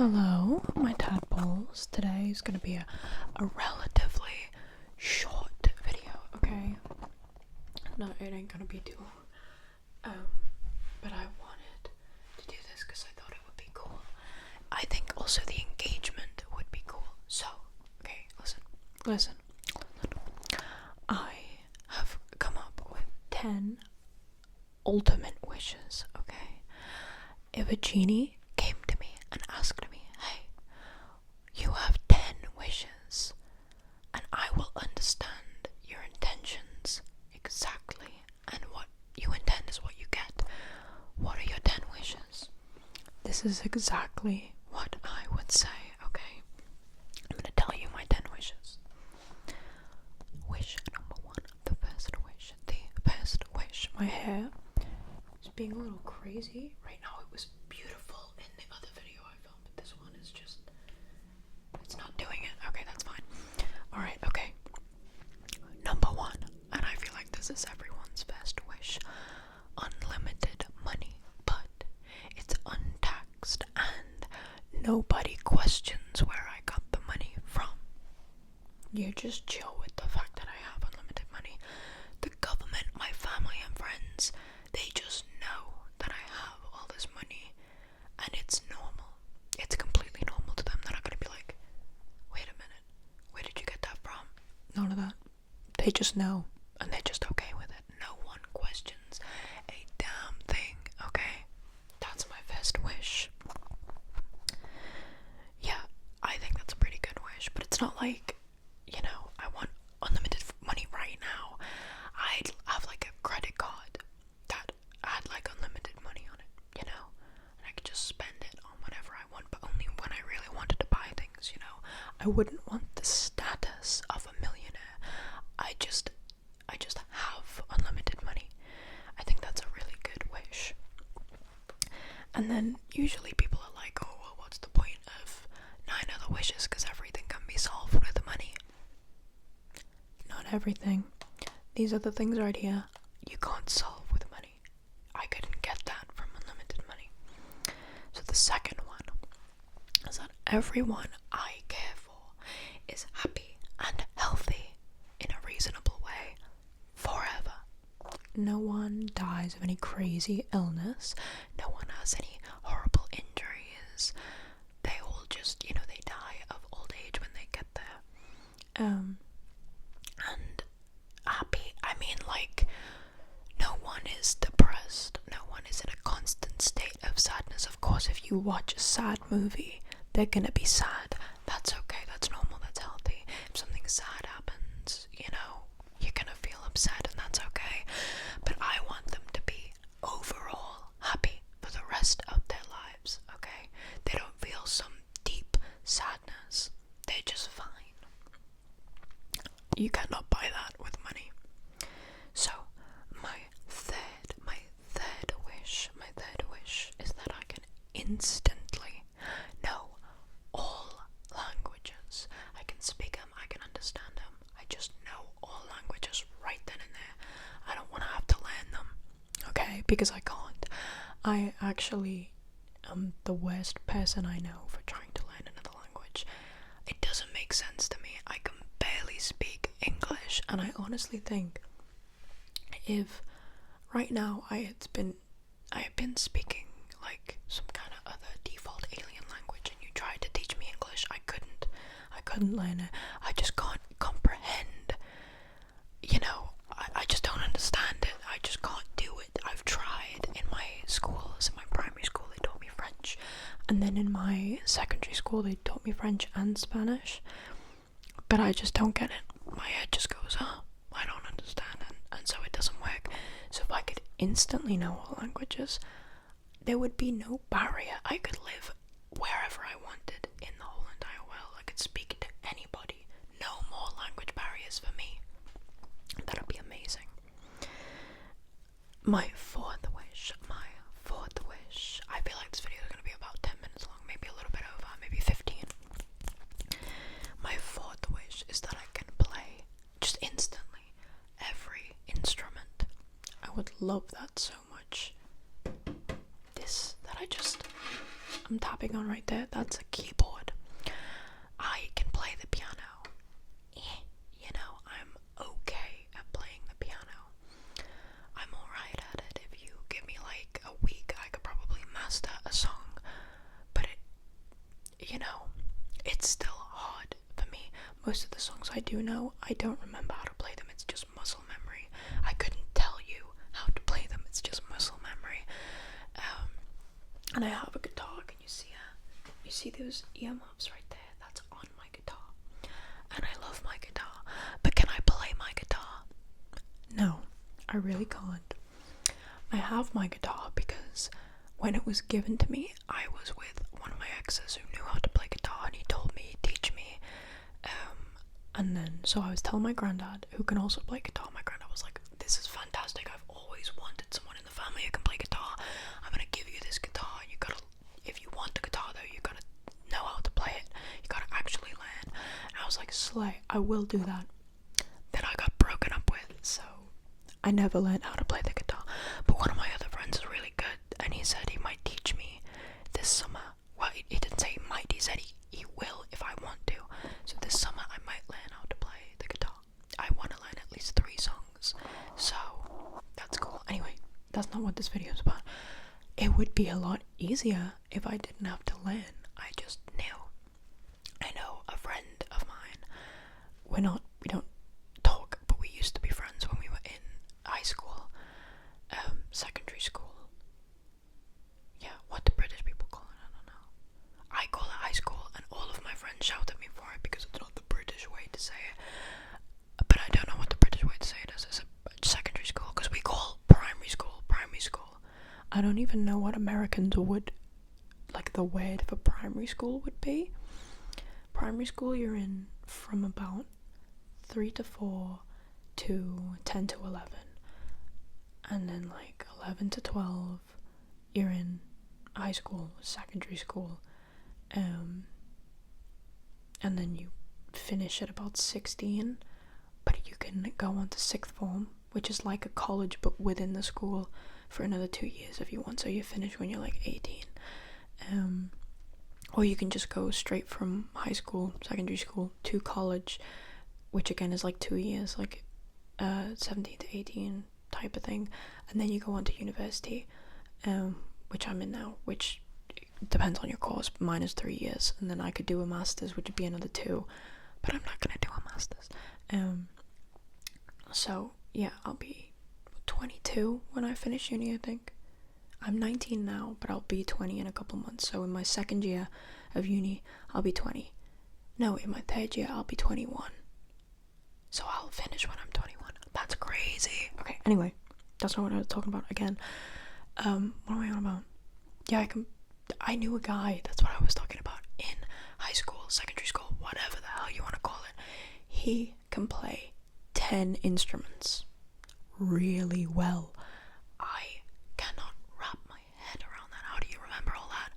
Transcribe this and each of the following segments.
Hello, my tadpoles. Today is going to be a relatively short video, okay? No, it ain't going to be too long. But I wanted to do this because I thought it would be cool. I think also the engagement would be cool. So, okay, listen. I have come up with 10 ultimate wishes, okay? If a genie came to me and asked me, hey, you have 10 wishes, and I will understand your intentions exactly, and what you intend is what you get. What are your 10 wishes? This is exactly what I would say, okay? I'm gonna tell you my 10 wishes. Wish number 1, the first wish. My hair is being a little crazy right now. It was beautiful in the other video I filmed, but this one is just, it's not doing it. Okay, that's fine. Alright, okay. Number 1, and I feel like this is everyone's first wish: unlimited money, but it's untaxed and nobody questions where I got the money from. You just chill with the fact that I have unlimited money. The government, my family and friends, they just know that I have all this money, and it's normal. It's completely normal to them. They're not gonna be like, wait a minute, where did you get that from? None of that. They just know, and they're just okay with it. No one questions a damn thing, okay? That's my first wish. Yeah, I think that's a pretty good wish, but it's not like, you know, I want unlimited money right now. I'd have like a credit card that had like unlimited money on it, you know, and I could just spend it on whatever I want, but only when I really wanted to buy things, you know. I wouldn't want the status of a millionaire. I just have unlimited money. I think that's a really good wish. And then usually people are like, oh, well, what's the point of 9 other wishes, because everything can be solved with money. Not everything. These other things right here, you can't solve with money. I couldn't get that from unlimited money. So the second one is that everyone I care for is happy and healthy in a reasonable way forever. No one dies of any crazy illness. No one has any horrible injuries. They all just, you know, they die of old age when they get there. And happy, I mean, like, no one is depressed. No one is in a constant state of sadness. Of course, if you watch a sad movie, they're gonna be sad. That's okay, that's normal, that's healthy. If something sad happens, you know, you're gonna feel upset, and that's okay. But I want them to be overall happy for the rest of their lives, okay? They don't feel some deep sadness. They're just fine. You cannot buy that with money. So, my third wish is that I can instantly know all languages. I can speak them, I can understand them. I just know all languages right then and there. I don't want to have to learn them, okay? Because I can't. I actually am the worst person I know for trying to learn another language. It doesn't make sense to me. I can barely speak English, and I honestly think if right now I had been speaking like some kind of other default alien language, and you tried to teach me English, I couldn't learn it. I just can't comprehend, you know, I just don't understand it. I just can't do it. I've tried. In my schools, in my primary school, they taught me French, and then in my secondary school they taught me French and Spanish, but I just don't get it. My head just goes, oh, I don't understand, and so it doesn't work. So if I could instantly know all languages, there would be no barrier. I could live wherever I wanted in the whole entire world. I could speak to anybody. No more language barriers for me. That'd be amazing. My fourth wish. I feel like this video is going to be about 10 minutes long, maybe a little bit over, maybe 15. My fourth wish is that I can play, just instantly, every instrument. I would love that so much. I'm tapping on right there, that's a keyboard. I can play the piano. You know, I'm okay at playing the piano. I'm alright at it. If you give me like a week, I could probably master a song. But you know, it's still hard for me. Most of the songs I do know, I don't remember how to play them. It's just muscle memory. I couldn't tell you how to play them. It's just muscle memory. And I have a guitar. Can you see it? You see those earmuffs right there? That's on my guitar. And I love my guitar. But can I play my guitar? No, I really can't. I have my guitar because when it was given to me, I was with one of my exes who knew how to play guitar, and he told me he'd teach me. And then, so I was telling my granddad, who can also play guitar. My granddad was like, this is fantastic. I've always wanted someone in the family who can play guitar. I'm gonna give you this guitar. You gotta, if you want the guitar though, you gotta know how to play it. You gotta actually learn. And I was like, slay, I will do that. Then I got broken up with, so I never learned how to play the guitar. But one of my other friends is really good, and he said he might teach me this summer. Well, he didn't say he might, he said he will if I want to. So this summer I might learn how to play the guitar. I want to learn at least 3 songs, so that's cool. Anyway, that's not what this video is about. It would be a lot easier if I didn't have to learn. I just knew. I know a friend of mine, we don't talk, but we used to be friends when we were in high school, secondary school. Yeah, what do British people call it? I don't know. I call it high school, and all of my friends shout at me for it because it's not the British way to say it. But I don't know what the British way to say it is. It's a secondary school, because we call primary school. I don't even know what Americans would, like, the word for primary school would be. Primary school you're in from about 3 to 4 to 10 to 11. And then like 11 to 12 you're in high school, secondary school. And then you finish at about 16, but you can go on to 6th form, which is like a college but within the school, for another 2 years if you want. So you finish when you're like 18. Or you can just go straight from high school, secondary school to college, which again is like 2 years, like 17 to 18 type of thing. And then you go on to university, which I'm in now, which depends on your course. Mine is 3 years, and then I could do a master's, which would be another 2, but I'm not gonna do a master's. So yeah, I'll be 22 when I finish uni, I think. I'm 19 now, but I'll be 20 in a couple months. So in my 2nd year of uni, I'll be 20. No, in my 3rd year, I'll be 21. So I'll finish when I'm 21. That's crazy. Okay, anyway, that's not what I was talking about again. What am I on about? Yeah, I knew a guy, that's what I was talking about, in high school, secondary school, whatever the hell you want to call it. He can play 10 instruments really well. I cannot wrap my head around that. How do you remember all that?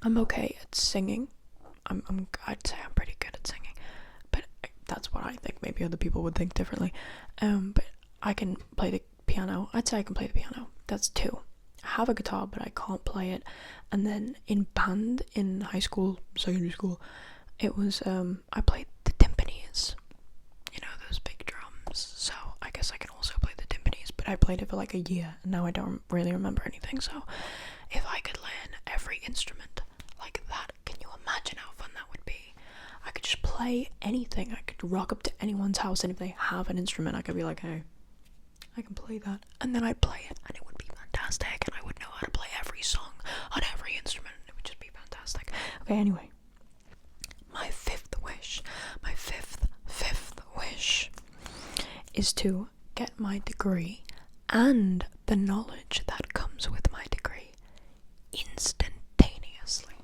I'm okay at singing. I'd say I'm pretty good at singing, but that's what I think. Maybe other people would think differently. But I can play the piano. I'd say I can play the piano. That's 2. I have a guitar, but I can't play it. And then in band in high school, secondary school, it was I played the timpanis. You know, those big drums. So I guess I can also play the timpanis, but I played it for like a year, and now I don't really remember anything. So if I could learn every instrument like that, can you imagine how fun that would be? I could just play anything. I could rock up to anyone's house, and if they have an instrument, I could be like, hey, I can play that, and then I'd play it, and it would be fantastic, and I would know how to play every song on every instrument, and it would just be fantastic. Okay, anyway, my fifth wish is to get my degree and the knowledge that comes with my degree instantaneously.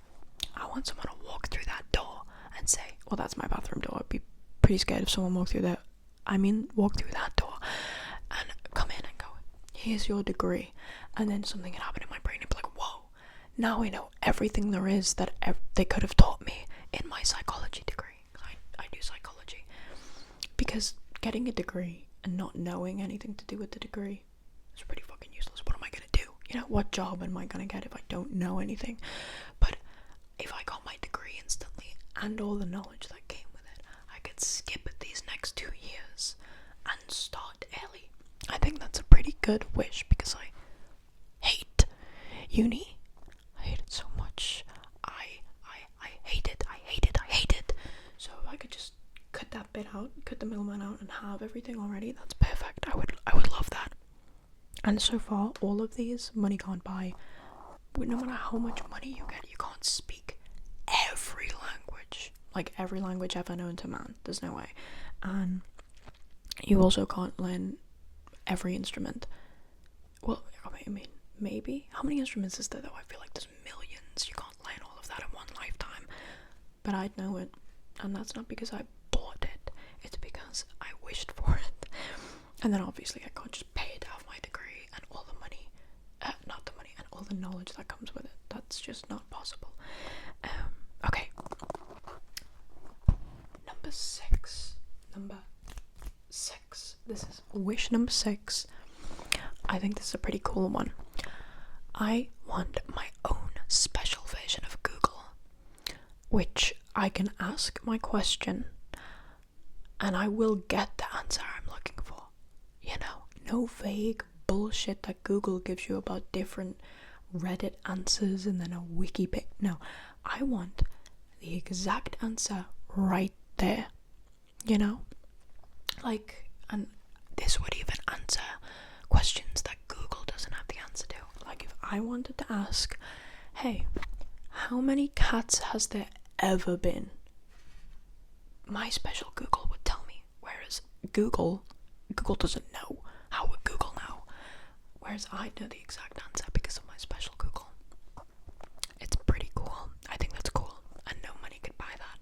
I want someone to walk through that door and say, well, that's my bathroom door. I'd be pretty scared if someone walked through that. Walk through that door and come in and go, here's your degree. And then something had happened in my brain. It'd be like, whoa, now I know everything there is that they could have taught me in my psychology degree. I do psychology. Because getting a degree and not knowing anything to do with the degree is pretty fucking useless. What am I gonna do? what job am I gonna get if I don't know anything? But if I got my degree instantly and all the knowledge that came with it, I could skip these next 2 years and start early. I think that's a pretty good wish because I hate uni. I hate it so much. I hate it. I hate it. I hate it. So if I could just cut that bit out, cut the middleman out, and have everything already, that's perfect. I would love that. And so far, all of these, money can't buy. No matter how much money you get, you can't speak every language. Like every language ever known to man. There's no way. And you also can't learn every instrument. Well, I mean, maybe. How many instruments is there though? I feel like there's millions. You can't learn all of that in one lifetime. But I'd know it. And that's not because I bought it. It's because I wished for it. And then obviously I can't just pay to have my degree and all the money. Not the money, and all the knowledge that comes with it. That's just not possible. Okay. Number six. This is wish number 6. I think this is a pretty cool one. I want my own special version of Google, which I can ask my question and I will get the answer I'm looking for. No vague bullshit that Google gives you about different Reddit answers and then a wiki page. No, I want the exact answer right there. And this would even answer questions that Google doesn't have the answer to. Like if I wanted to ask, hey, how many cats has there ever been? My special Google would tell me, whereas Google doesn't know. How would Google know? Whereas I know the exact answer because of my special Google. It's pretty cool. I think that's cool, and no money could buy that.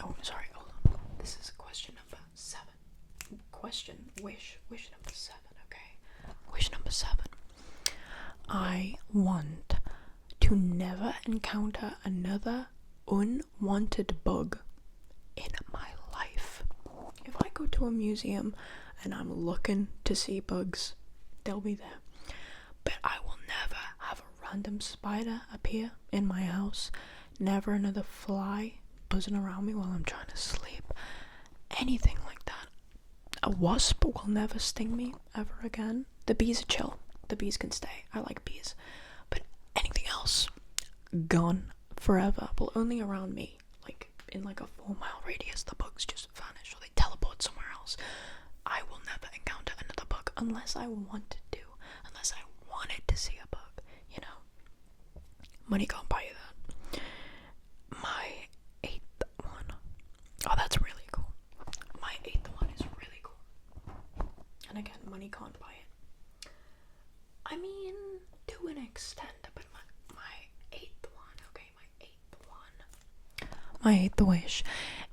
Hold on. This is question number 7. Wish number 7, okay? Wish number 7. I want to never encounter another unwanted bug in my life. If I go to a museum and I'm looking to see bugs, they'll be there. But I will never have a random spider appear in my house. Never another fly buzzing around me while I'm trying to sleep. Anything like that. A wasp will never sting me ever again. The bees are chill. The bees can stay. I like bees. But anything else, gone forever. Well, only around me. Like in like a 4-mile radius, the bugs just vanish or they teleport somewhere else. I will never encounter another bug unless I wanted to. Unless I wanted to see a bug, Money can't buy you that. My 8th one. Oh, that's really cool. My 8th one is really cool. And again, money can't buy it. I mean, to an extent, but my 8th one, okay, my 8th wish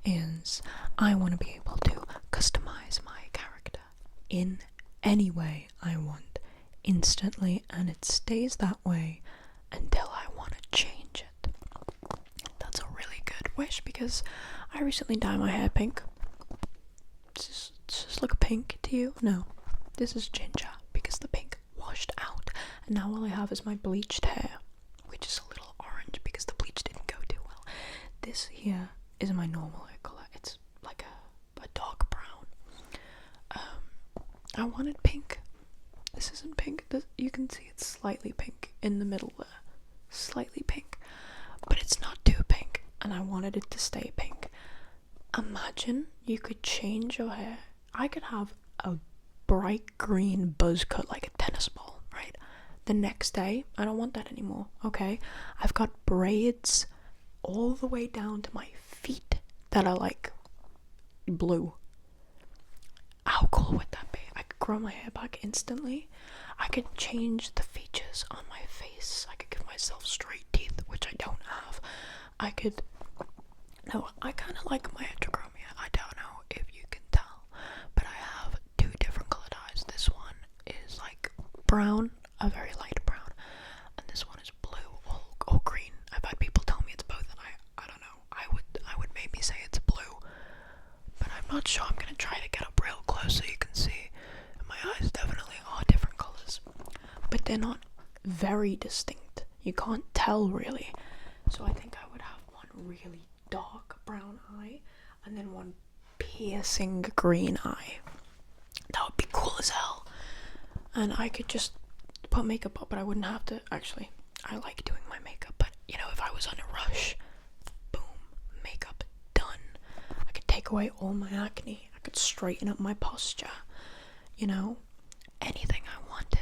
is I want to be able to customize my character in any way I want instantly, and it stays that way until I want to change it. That's a really good wish because I recently dyed my hair pink. Does this look pink to you? No, this is ginger because the pink washed out, and now all I have is my bleached hair, which is a little orange because the bleach didn't go too well. This here is my normal hair color. It's like a dark brown. I wanted pink. This isn't pink. You can see it's slightly pink in the middle there. Slightly pink. But it's not too pink. And I wanted it to stay pink. Imagine you could change your hair. I could have a bright green buzz cut like a tennis ball, right? The next day, I don't want that anymore, okay? I've got braids all the way down to my feet that are like blue. How cool would that be? I could grow my hair back instantly. I could change the features on my face. I could give myself straight teeth, which I don't have. I kind of like my hair to grow me. I don't know if you can tell, but I have 2 different colored eyes. This one is like brown, a very light brown, and this one is blue or green. I've had people tell me it's both, and I don't know. I would maybe say it's blue, but I'm not sure. I'm gonna try to get up real close so you can see. And my eyes definitely are different they're not very distinct. You can't tell really. So I think I would have one really dark brown eye and then one piercing green eye. That would be cool as hell. And I could just put makeup up, but I wouldn't have to. Actually, I like doing my makeup, but you know, if I was on a rush, boom, makeup done. I could take away all my acne. I could straighten up my posture. You know, anything I wanted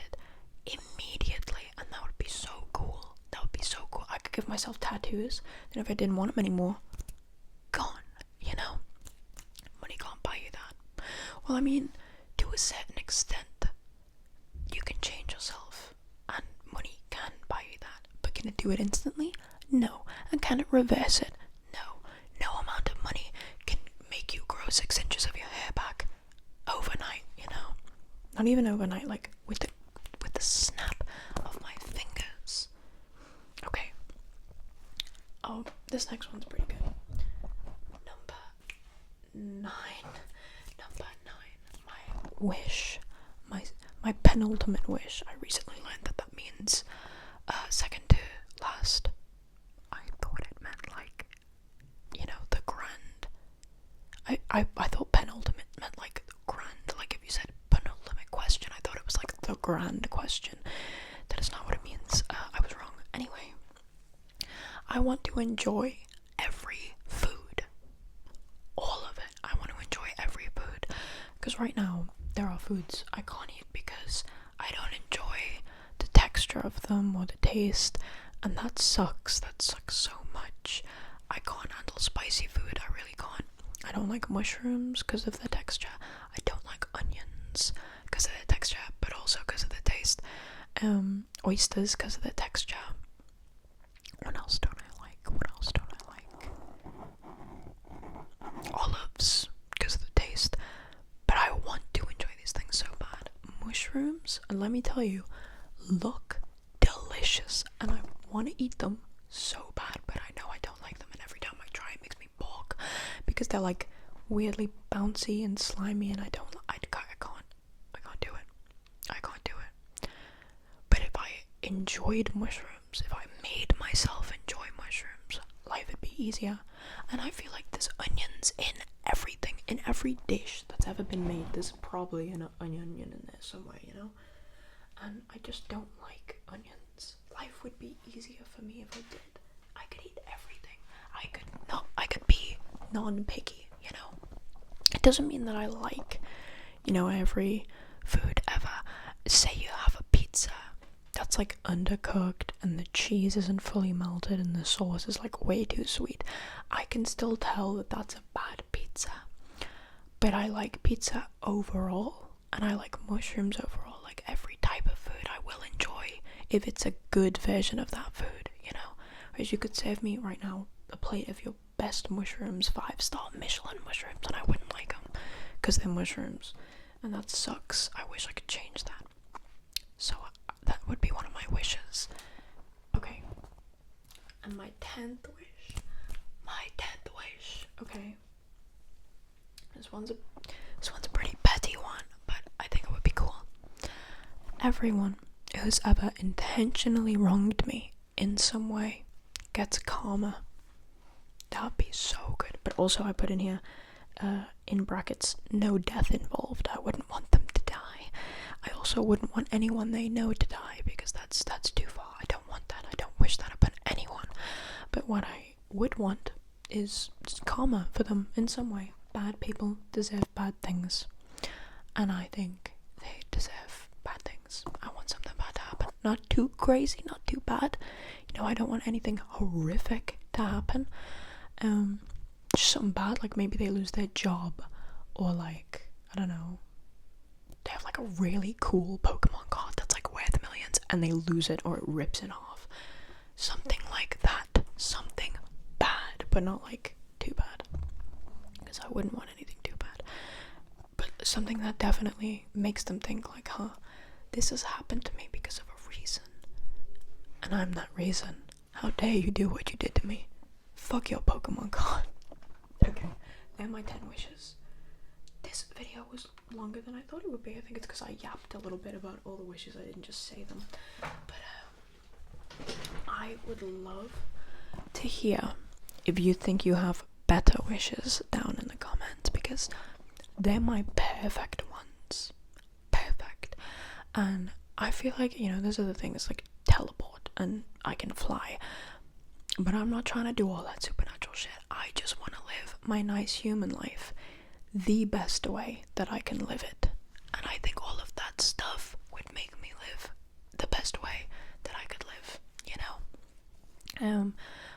immediately, and that would be so cool. That would be so cool. I could give myself tattoos, and if I didn't want them anymore, gone. You know, money can't buy you that. Well, I mean, to a certain extent, you can change yourself, and money can buy you that. But can it do it instantly? No. And can it reverse it? No. No amount of money can make you grow 6 inches of your hair back overnight. You know, not even overnight. Like with the snap of my fingers. Okay. Oh, this next one's pretty good. Number 9. My wish. My penultimate wish. I recently learned that means second to last. I thought it meant like, you know, the grand. I thought penultimate meant like the grand. Like if you said penultimate question, I thought it was like the grand question. That is not what it means. I was wrong. Anyway, I want to enjoy every food. All of it. I want to enjoy every food. Because right now, there are foods I can't eat because I don't enjoy the texture of them or the taste, and that sucks. That sucks so much. I can't handle spicy food. I really can't. I don't like mushrooms because of the texture. I don't like onions because of the texture, but also because of the taste. Oysters because of the texture. What else don't I like? Olives because of the taste. But I want to enjoy these things so bad. Mushrooms, and let me tell you, look delicious, and I want to eat them so bad, but I know I don't like them, and every time I try it makes me balk because they're like weirdly bouncy and slimy, and I can't do it. But if I enjoyed mushrooms, if I made myself enjoy mushrooms, life would be easier. And I feel like there's onions in everything, in every dish that's ever been made. There's probably an onion in there somewhere, you know. And I just don't like onions. Life would be easier for me if I did. I could eat everything. I could be non-picky, you know. It doesn't mean that I like, you know, every food ever. Say you have a pizza that's like undercooked and the cheese isn't fully melted and the sauce is like way too sweet. I can still tell that that's a bad pizza. But I like pizza overall, and I like mushrooms overall. Like every type of food I will enjoy if it's a good version of that food, you know. Whereas you could serve me right now a plate of your best mushrooms, 5-star Michelin mushrooms, and I wouldn't like them because they're mushrooms, and that sucks. I wish I could change that. So that would be one of my wishes. Okay. And my 10th wish. Okay. This one's a pretty petty one, but I think it would be cool. Everyone who's ever intentionally wronged me in some way gets karma. That would be so good. But also I put in here, in brackets, no death involved. I wouldn't want them to die. I also wouldn't want anyone they know to die because that's too far. I don't want that. I don't wish that upon anyone. But what I would want is karma for them in some way. Bad people deserve bad things, and I think they deserve bad things. I want something bad to happen. Not too crazy, not too bad. You know, I don't want anything horrific to happen. Just something bad, like maybe they lose their job, or like, I don't know, they have like a really cool Pokemon card that's like worth millions and they lose it or it rips it off. Something like that. Something bad, but not like too bad, because I wouldn't want anything too bad. But something that definitely makes them think like, this has happened to me because of a reason, and I'm that reason. How dare you do what you did to me? Fuck your Pokemon card. Okay, they're my 10 wishes. This video was longer than I thought it would be. I think it's because I yapped a little bit about all the wishes. I didn't just say them. But I would love to hear if you think you have better wishes down in the comments, because they're my perfect ones. Perfect. And I feel like, you know, there's other things like teleport and I can fly, but I'm not trying to do all that supernatural shit. I just want to live my nice human life the best way that I can live it. And I think all of that stuff would make me live the best way that I could live, you know?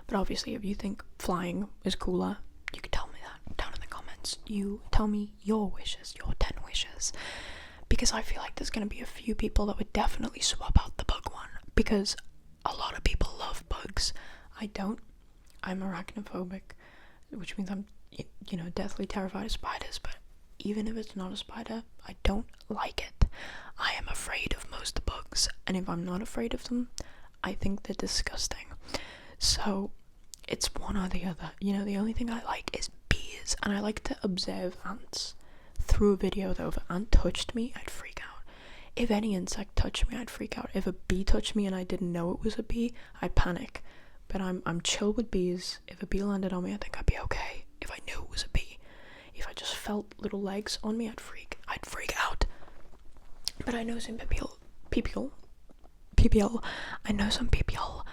But obviously, if you think flying is cooler, you could tell me that down in the comments. You tell me your wishes, your 10 wishes. Because I feel like there's going to be a few people that would definitely swap out the bug one. Because a lot of people love bugs. I don't. I'm arachnophobic, which means I'm, you know, deathly terrified of spiders. But even if it's not a spider, I don't like it. I am afraid of most bugs. And if I'm not afraid of them, I think they're disgusting. So it's one or the other. You know, the only thing I like is bees. And I like to observe ants. Through a video though, if an ant touched me, I'd freak out. If any insect touched me, I'd freak out. If a bee touched me and I didn't know it was a bee, I'd panic. But I'm chill with bees. If a bee landed on me, I think I'd be okay. If I knew it was a bee. If I just felt little legs on me, I'd freak out. But I know some people, I know some people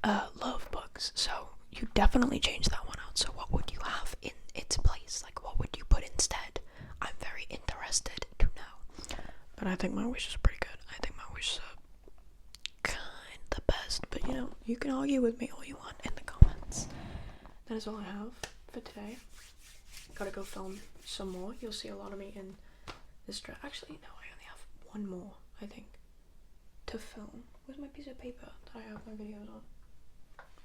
love bugs, so you definitely change that one out. So what would you have in its place? Like, what would you put instead? I'm very interested to know. But I think my wish is pretty good. I think my wish is kind of the best. But you know, you can argue with me all you want in the comments. That is all I have for today. Gotta go film some more. You'll see a lot of me in this dress. Actually, no, I only have one more, I think, to film. Where's my piece of paper that I have my videos on?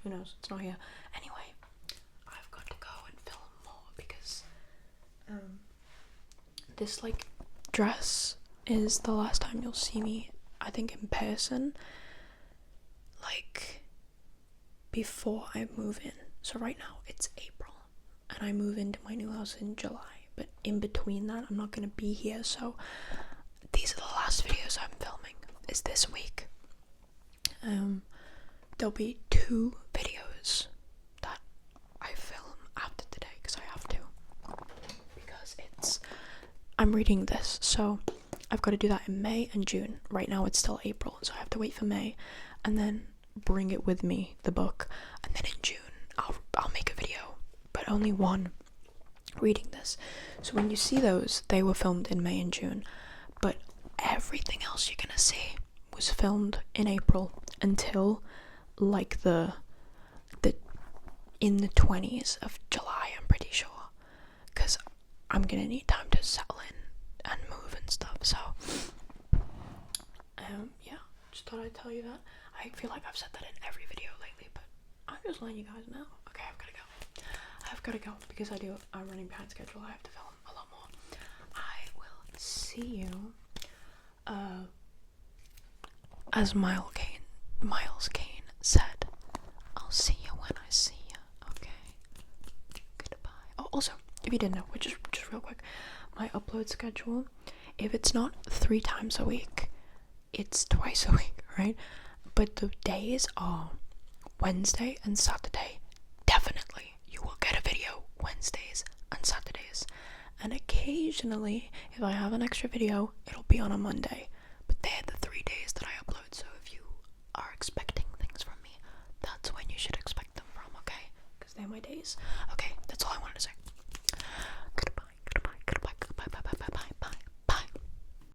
Who knows? It's not here. Anyway, I've got to go and film more because this like dress is the last time you'll see me, I think, in person, like before I move in. So right now it's April and I move into my new house in July, but in between that I'm not gonna be here. So these are the last videos I'm filming, is this week. There'll be 2 videos that I film after today because I have to, because I'm reading this, so I've got to do that in May and June. Right now it's still April, so I have to wait for May and then bring it with me, the book, and then in June I'll make a video, but only one, reading this. So when you see those, they were filmed in May and June, but everything else you're gonna see was filmed in April until like the in the 20s of July, I'm pretty sure, because I'm gonna need time to settle in and move and stuff. So yeah, just thought I'd tell you that. I feel like I've said that in every video lately, but I'm just letting you guys know. Okay, I've gotta go because I'm running behind schedule. I have to film a lot more. I will see you as Miles Kane said, I'll see you when I see you. Okay, goodbye. Oh, also, if you didn't know, just real quick, my upload schedule, if it's not 3 times a week, it's twice a week, right? But the days are Wednesday and Saturday. Definitely, you will get a video Wednesdays and Saturdays. And occasionally, if I have an extra video, it'll be on a Monday. But they're the 3 days that I upload, so if you are expecting things from me, that's when you should expect them from, okay? Because they're my days. Okay, that's all I wanted to say.